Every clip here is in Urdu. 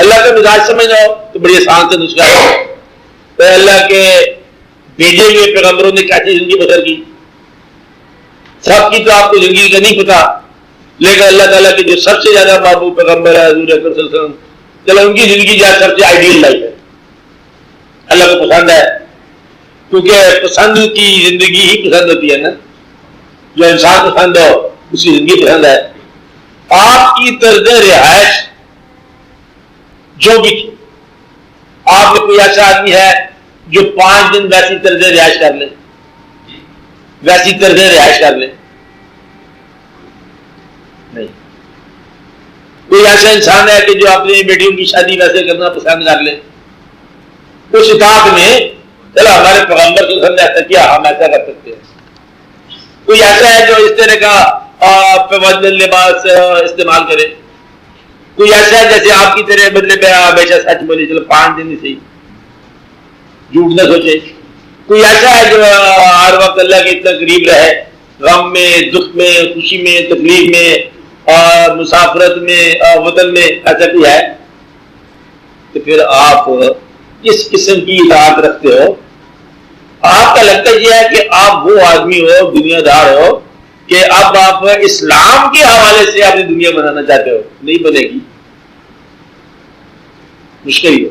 اللہ کا مزاج سمجھنا ہو تو بڑی آسان سے نسخہ ہے. تو اللہ کے بھیجے ہوئے پیغمبروں نے کیسی زندگی بسر کی. سب کی تو آپ کو زندگی کا نہیں پتا، لیکن اللہ تعالیٰ کے جو سب سے زیادہ محبوب پیغمبر ہے حضور اکرم صلی اللہ علیہ وسلم، چلو ان کی زندگی جو ہے سب سے آئیڈیل لائف ہے، اللہ کو پسند ہے. کیونکہ پسند کی زندگی ہی پسند ہوتی ہے نا، جو انسان پسند ہو اس کی زندگی پسند ہے. آپ کی طرز رہائش جو بھی تھی، آپ میں کوئی ایسا آدمی ہے جو 5 دن ویسی طرز رہائش کر لے، ویسی طرز رہائش کر لے؟ نہیں. کوئی ایسا انسان ہے کہ جو اپنی بیٹیوں کی شادی ویسے کرنا پسند کر لے؟ اس اطاعت میں چلو ہمارے پیغمبر کو سمجھ ایسا کیا ہم ایسا کر سکتے ہیں. کوئی ایسا ہے جو اس طرح کا لباس استعمال کرے؟ کوئی ایسا ہے جیسے آپ کی طرح بدلے میں ہمیشہ سچ بولے، چلو 5 دن ہی صحیح، جھوٹ نہ سوچے. کوئی ایسا ہے جو ہر وقت اللہ کے اتنا قریب رہے، غم میں، دکھ میں، خوشی میں، تکلیف میں، اور مسافرت میں، وطن میں، ایسا کوئی ہے؟ تو پھر آپ کس قسم کی اطاعت رکھتے ہو؟ آپ کا لگتا یہ ہے کہ آپ وہ آدمی ہو، دنیا دار ہو، کہ اب آپ اسلام کے حوالے سے اپنی دنیا بنانا چاہتے ہو. نہیں بنے گی، مشکل ہی ہو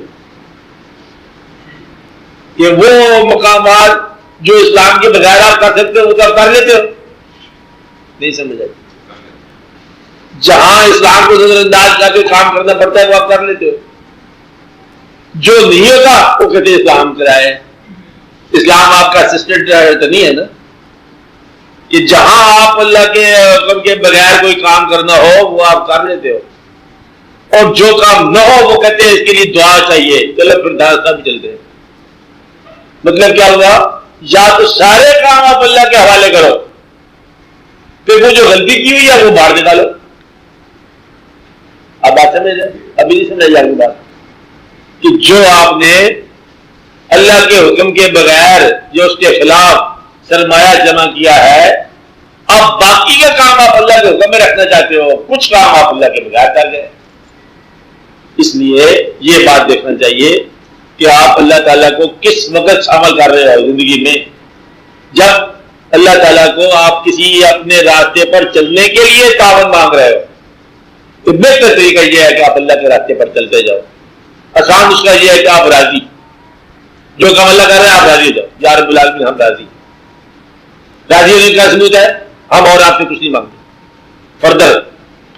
کہ وہ مقامات جو اسلام کے بغیر آپ کر سکتے ہو وہ تو آپ کر لیتے ہو. نہیں سمجھ آئی؟ جہاں اسلام کو نظر انداز کر کے کام کرنا پڑتا ہے وہ آپ کر لیتے ہو. جو نہیں ہوتا وہ کہتے اسلام کرائے. اسلام آپ کا اسسٹنٹ تو نہیں ہے نا کہ جہاں آپ اللہ کے حکم کے بغیر کوئی کام کرنا ہو وہ آپ کر لیتے ہو، اور جو کام نہ ہو وہ کہتے ہیں اس کے لیے دعا چاہیے. چلو پھر داستہ بھی چلتے ہیں. مطلب کیا ہوا؟ یا تو سارے کام آپ اللہ کے حوالے کرو، پھر وہ جو غلطی کی ہوئی ہے وہ باہر نکالو. اب بات سمجھ جائے؟ ابھی نہیں سمجھ جائے گی بات کہ جو آپ نے اللہ کے حکم کے بغیر جو اس کے خلاف سرمایہ جمع کیا ہے، اب باقی کا کام آپ اللہ کے حکم میں رکھنا چاہتے ہو، کچھ کام آپ اللہ کے بغیر کر گئے. اس لیے یہ بات دیکھنا چاہیے کہ آپ اللہ تعالیٰ کو کس وقت شامل کر رہے ہو زندگی میں. جب اللہ تعالیٰ کو آپ کسی اپنے راستے پر چلنے کے لیے تعاون مانگ رہے ہو تو بہتر طریقہ یہ ہے کہ آپ اللہ کے راستے پر چلتے جاؤ. آسان اس کا یہ ہے کہ آپ راضی، جو کام اللہ کر رہے ہیں آپ راضی ہو جاؤ. یا رب العالمین ہم راضی ہونے کا ثبوت ہے ہم اور آپ سے کچھ نہیں مانگتے. فردر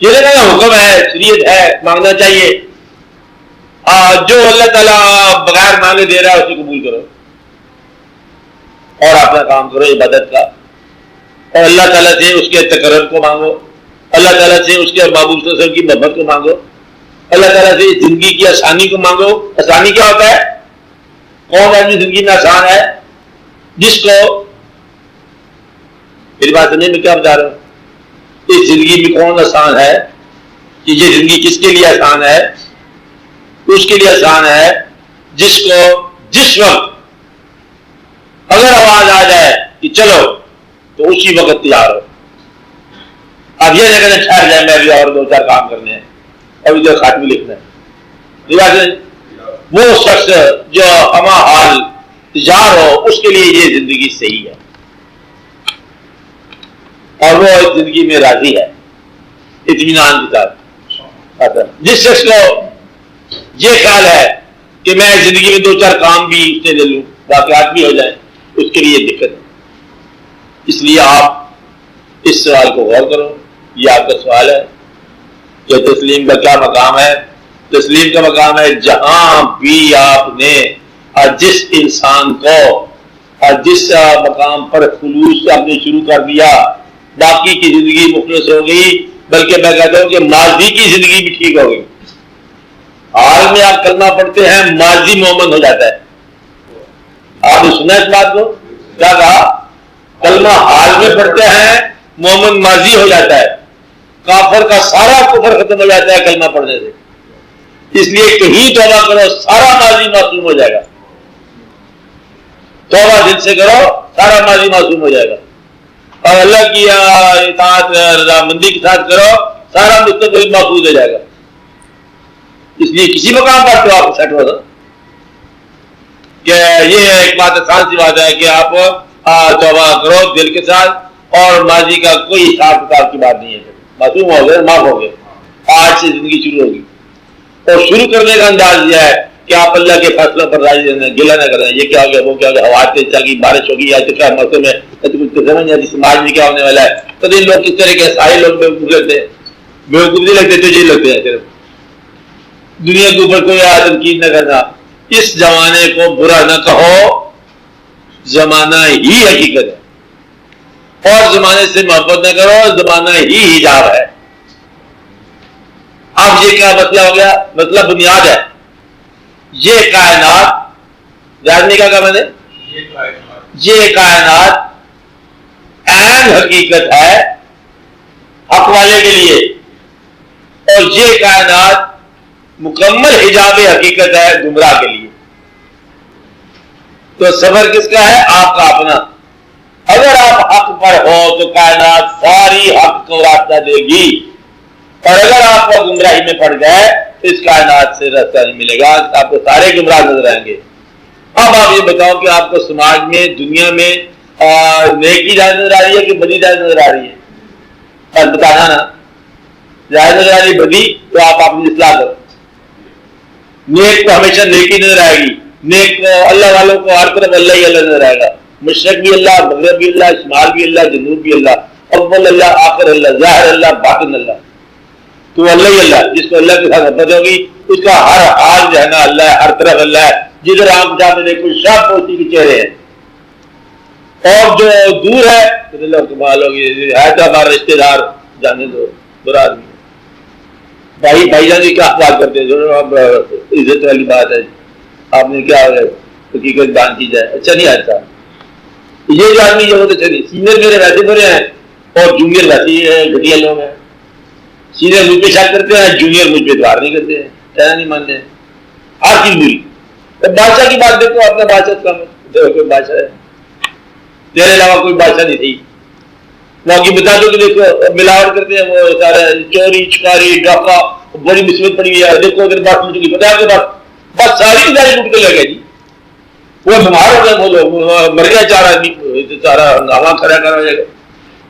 یہ دیکھا حکم ہے، شریعت ہے، مانگنا چاہیے. جو اللہ تعالیٰ بغیر مانگے دے رہا ہے اسے قبول کرو اور اپنا کام کرو عبادت کا، اور اللہ تعالیٰ سے اس کے تقرب کو مانگو، اللہ تعالیٰ سے اس کے محبوب صلی اللہ علیہ وسلم کی محبت کو مانگو، اللہ تعالیٰ سے زندگی کی آسانی کو مانگو. آسانی کیا ہوتا ہے؟ کون آدمی زندگی میں آسان ہے؟ جس کو، میری بات سمجھنے میں کیا بتا رہا ہوں، اس زندگی میں کون آسان ہے کہ یہ زندگی کس کے لیے آسان ہے؟ اس کے لیے آسان ہے جس کو جس وقت اگر آواز آ جائے کہ چلو تو اسی وقت تیار ہو. اب یہ جگہ ٹھہر جائے میں بھی اور 2-4 کام کرنے ہیں، ابھی تو خاتمی لکھنا ہے. وہ شخص جو ہما حال تجار ہو اس کے لیے یہ زندگی صحیح ہے اور وہ اس زندگی میں راضی ہے اطمینان کے ساتھ. جس شخص کو یہ خیال ہے کہ میں زندگی میں 2-4 کام بھی اس سے لے لوں، واقعات بھی ہو جائیں، اس کے لیے دقت ہے. اس لیے آپ اس سوال کو غور کرو. یہ آپ کا سوال ہے کہ تسلیم کا کیا مقام ہے. تسلیم کا مقام ہے جہاں بھی آپ نے جس انسان کو جس مقام پر خلوص آپ نے شروع کر دیا باقی کی زندگی مخلص ہو گئی، بلکہ میں کہتا ہوں کہ ماضی کی زندگی بھی ٹھیک ہو گئی. حال میں آپ کلمہ پڑھتے ہیں ماضی مومن ہو جاتا ہے. آپ نے سنا اس بات کو؟ کیا کہا؟ کلمہ حال میں پڑھتے ہیں مومن ماضی ہو جاتا ہے. کافر کا سارا کفر ختم ہو جاتا ہے کلمہ پڑھنے سے. اس لیے کہیں توبہ کرو سارا ماضی معصوم ہو جائے گا. توبہ دل سے کرو سارا ماضی معصوم ہو جائے گا، اور اللہ کی اطاعت رضامندی کے ساتھ کرو سارا مستقبل محفوظ ہو جائے گا. اس لیے کسی مقام پر تو آپ سیٹ ہو سکتے کہ یہ ایک بات آسان سی بات ہے کہ آپ توبہ کرو دل کے ساتھ اور ماضی کا کوئی حساب کتاب کی بات نہیں ہے، معصوم ہو گئے، معاف ہو گئے، آج سے زندگی شروع ہوگی۔ اور شروع کرنے کا انداز یہ ہے کہ آپ اللہ کے فیصلوں پر راضی رہنا، گلا نہ کریں، یہ کیا ہو گیا، وہ کیا ہو گیا، ہوا تیز چل گئی، بارش ہوگی، یا تو کیا موسم ہے، کچھ سمجھ نہیں آتی سماج میں کیا ہونے والا ہے۔ تو یہ لوگ کس طرح کے سارے لوگ بیوقوف لگتے ہیں، بیوقوف نہیں لگتے تو یہ لگتے ہیں۔ صرف دنیا کے اوپر کوئی تنقید نہ کرنا، اس زمانے کو برا نہ کہو، زمانہ ہی حقیقت ہے، اور زمانے سے محبت نہ کرو، زمانہ ہی حجاب ہے۔ اب یہ کیا مسئلہ ہو گیا؟ مسئلہ بنیاد ہے، یہ کائنات جاننے کا میں نے یہ کائنات عین حقیقت ہے حق والے کے لیے، اور یہ کائنات مکمل حجاب حقیقت ہے گمراہ کے لیے۔ تو صبر کس کا ہے؟ آپ کا اپنا۔ اگر آپ حق پر ہو تو کائنات ساری حق کو راستہ دے گی، اور اگر آپ کو گمراہی میں پڑ گئے تو اس کائنات سے راستہ نہیں ملے گا، آپ کو سارے گمراہ نظر آئیں گے۔ اب آپ یہ بتاؤ کہ آپ کو سماج میں، دنیا میں نیکی جائز نظر آ رہی ہے کہ بدی جائز نظر آ رہی ہے؟ بس بتانا نا، جائز نظر آ رہی ہے بدی تو آپ اپنی اصلاح کرو۔ نیک کو ہمیشہ نیکی نظر آئے گی، نیک کو اللہ والوں کو ہر طرف اللہ ہی اللہ نظر آئے گا، مشرق بھی اللہ، مغرب بھی اللہ، شمال بھی اللہ، جنوب بھی اللہ، اول اللہ، آخر اللہ، ظاہر اللہ، باطن اللہ۔ تو اللہ ہی اللہ، جس کو اللہ کے ساتھ محبت ہوگی اس کا ہر حال جو ہے نا اللہ ہے، ہر طرف اللہ ہے، جدھر آپ جاتے دیکھو سب پوچھی کے چہرے ہیں، اور جو دور ہے تو اللہ کمال ہوگی، ہے تو ہمارا رشتے دار، جانے دو، برا آدمی بھائی، بھائی جان کی کیا بات کرتے ہیں، جو اب عزت والی بات ہے، آپ نے کیا حقیقت بیان کی جائے، اچھا نہیں آتا یہ جو آدمی یہ ہوتے چلیے سینئر میرے ویسے برے ہیں اور جونیئر ویسے گھٹیا لوگ ہیں، سینئر مجھ پہ شک کرتے ہیں، جونیئر مجھ پہ اتوار نہیں کرتے ہیں، کہنا نہیں مانتے ہیں، ہر چیز بری۔ بادشاہ کی بات دیکھو، اپنا بادشاہ کا کوئی بادشاہ ہے، تیرے علاوہ کوئی بادشاہ نہیں تھی، باقی بتا دو کہ دیکھو ملاوٹ کرتے ہیں، وہ سارا چوری چکاری ڈاکہ بڑی مصیبت پڑی ہوئی ہے، دیکھو اگر بات لوٹ گئی، پتا ہے آپ کے پاس بس ساری کی ساری لوٹ کے لے گئے جی، وہ بیمار ہو گئے، وہ لوگ مر گیا، چار آدمی سارا ہنگامہ کھڑا کرا ہو جائے گا۔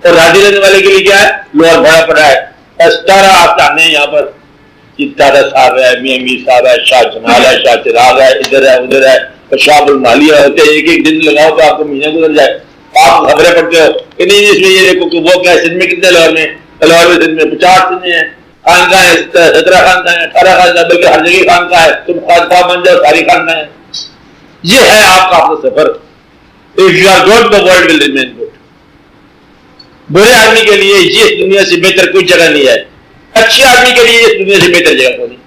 اور راضی رہنے والے کے لیے کیا ہے؟ لوہر بھرا پڑا ہے، سارا آستانے یہاں پر دادا صاحب ہے، میاں میر صاحب ہے، شاہ جمال ہے، شاہ چراغ ہے، ادھر ہے ادھر ہے، شاہ المالیہ ہوتے ہیں، ایک ایک دن لگاؤ تو آپ کو مہینہ گزر جائے، آپ خبریں پڑھتے ہو کہ نہیں اس میں یہ دیکھو کہ وہ کیا سندھ میں کتنے لاہور میں سندھ میں 50 سندھیں ہیں، خانقاہ ہیں 17 خانقاہ ہیں، 18 خانقاہ، بلکہ ہر جگہ خانقاہ ہے، تم خانقاہ بن جاؤ ساری خانقاہ ہیں۔ یہ ہے آپ کا اپنا سفر۔ If you are good, the world will remain good۔ برے آدمی کے لیے اس دنیا سے بہتر کوئی جگہ نہیں ہے، اچھے آدمی کے لیے اس دنیا سے بہتر جگہ کوئی نہیں۔